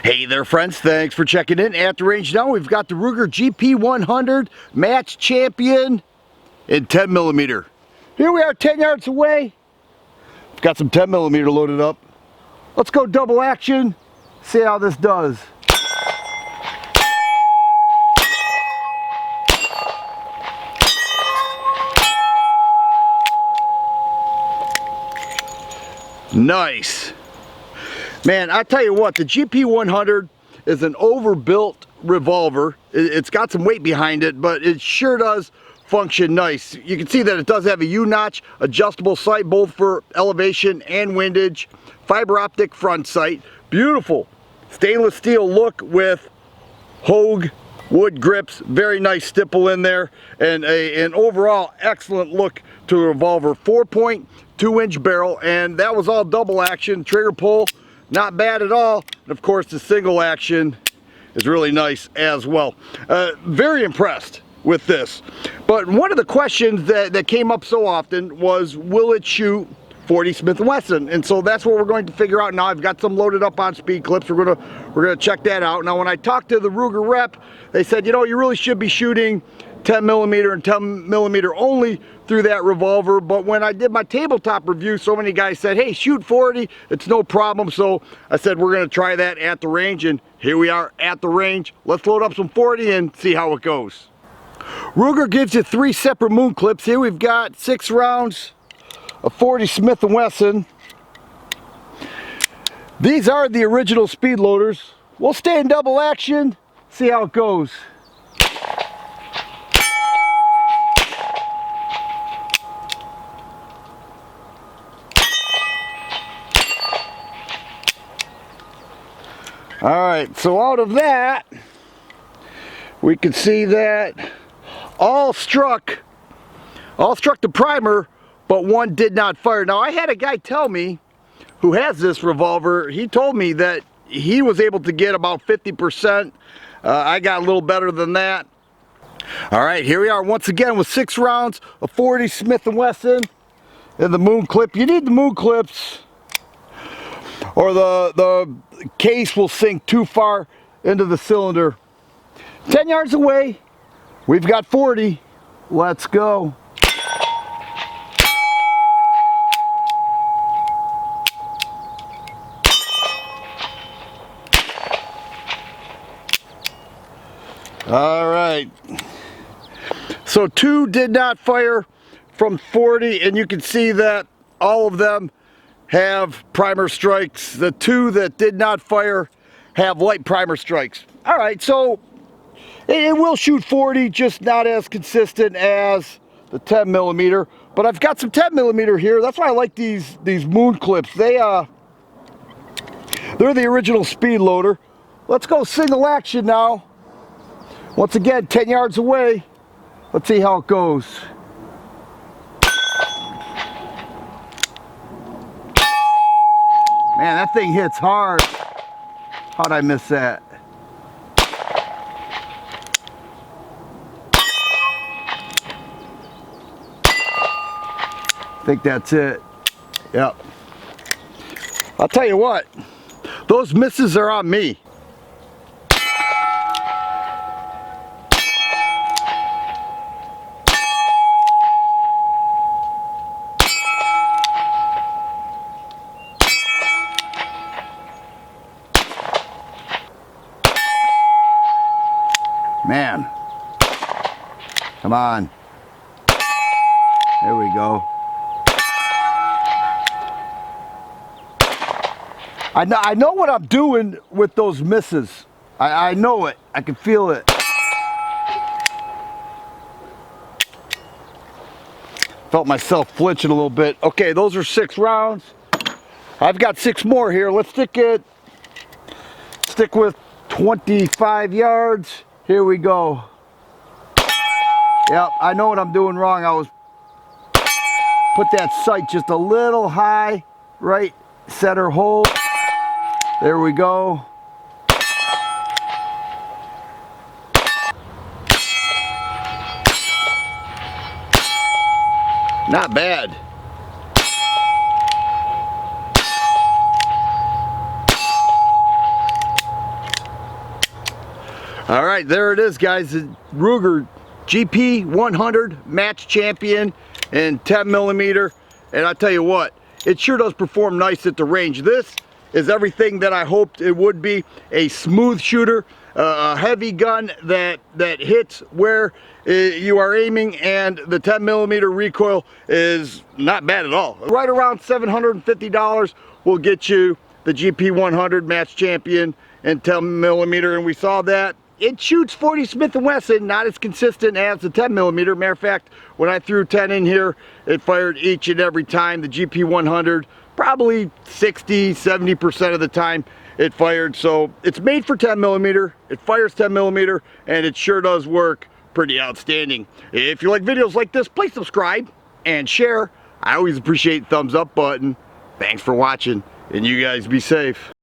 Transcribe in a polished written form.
Hey there friends, thanks for checking in. At the range now, we've got the Ruger GP100 match champion in 10mm. Here we are 10 yards away. We've got some 10mm loaded up. Let's go double action, see how this does. Nice. Man, I tell you what, the GP100 is an overbuilt revolver. It's got some weight behind it, but it sure does function nice. You can see that it does have a U-notch adjustable sight, both for elevation and windage. Fiber optic front sight. Beautiful stainless steel look with Hogue wood grips. Very nice stipple in there, and an overall excellent look to a revolver. 4.2-inch barrel, and that was all double action. Trigger pull, not bad at all. And of course the single action is really nice as well. Very impressed with this. But one of the questions that came up so often was, will it shoot 40 Smith & Wesson? And so that's what we're going to figure out now. I've got some loaded up on speed clips. We're gonna check that out. Now when I talked to the Ruger rep, they said, you know, you really should be shooting 10mm and 10mm only through that revolver. But when I did my tabletop review, so many guys said, hey, shoot 40, it's no problem. So I said, we're gonna try that at the range, and here we are at the range. Let's load up some 40 and see how it goes. Ruger gives you 3 separate moon clips. Here we've got 6 rounds of 40 Smith & Wesson. These are the original speed loaders. We'll stay in double action, see how it goes. All right, so out of that, we can see that all struck the primer, but one did not fire. Now I had a guy tell me, who has this revolver, he told me that he was able to get about 50%. I got a little better than that. All right, here we are once again with 6 rounds of 40 Smith & Wesson and the moon clip. You need the moon clips, or the case will sink too far into the cylinder. 10 yards away, we've got 40. Let's go. All right, so 2 did not fire from 40, and you can see that all of them have primer strikes. The 2 that did not fire have light primer strikes. All right, so it will shoot 40, just not as consistent as the 10mm. But I've got some 10mm here. That's why I like these moon clips. They're the original speed loader. Let's go single action now. Once again, 10 yards away. Let's see how it goes. Man, that thing hits hard. How'd I miss that? I think that's it. Yep. I'll tell you what, those misses are on me. Man, come on. There we go. I know what I'm doing with those misses. I know it. I can feel it. Felt myself flinching a little bit. Okay, those are 6 rounds. I've got 6 more here. Let's stick with 25 yards. Here we go. Yep, I know what I'm doing wrong. I was put that sight just a little high, right center hole. There we go. Not bad. All right, there it is, guys. The Ruger GP100 match champion in 10mm. And I tell you what, it sure does perform nice at the range. This is everything that I hoped it would be. A smooth shooter, a heavy gun that hits where you are aiming, and the 10mm recoil is not bad at all. Right around $750 will get you the GP100 match champion in 10mm, and we saw that it shoots 40 Smith & Wesson, not as consistent as the 10mm. Matter of fact, when I threw 10 in here, it fired each and every time. The GP100, probably 60-70% of the time it fired. So it's made for 10mm, it fires 10mm, and it sure does work pretty outstanding. If you like videos like this, please subscribe and share. I always appreciate the thumbs up button. Thanks for watching, and you guys be safe.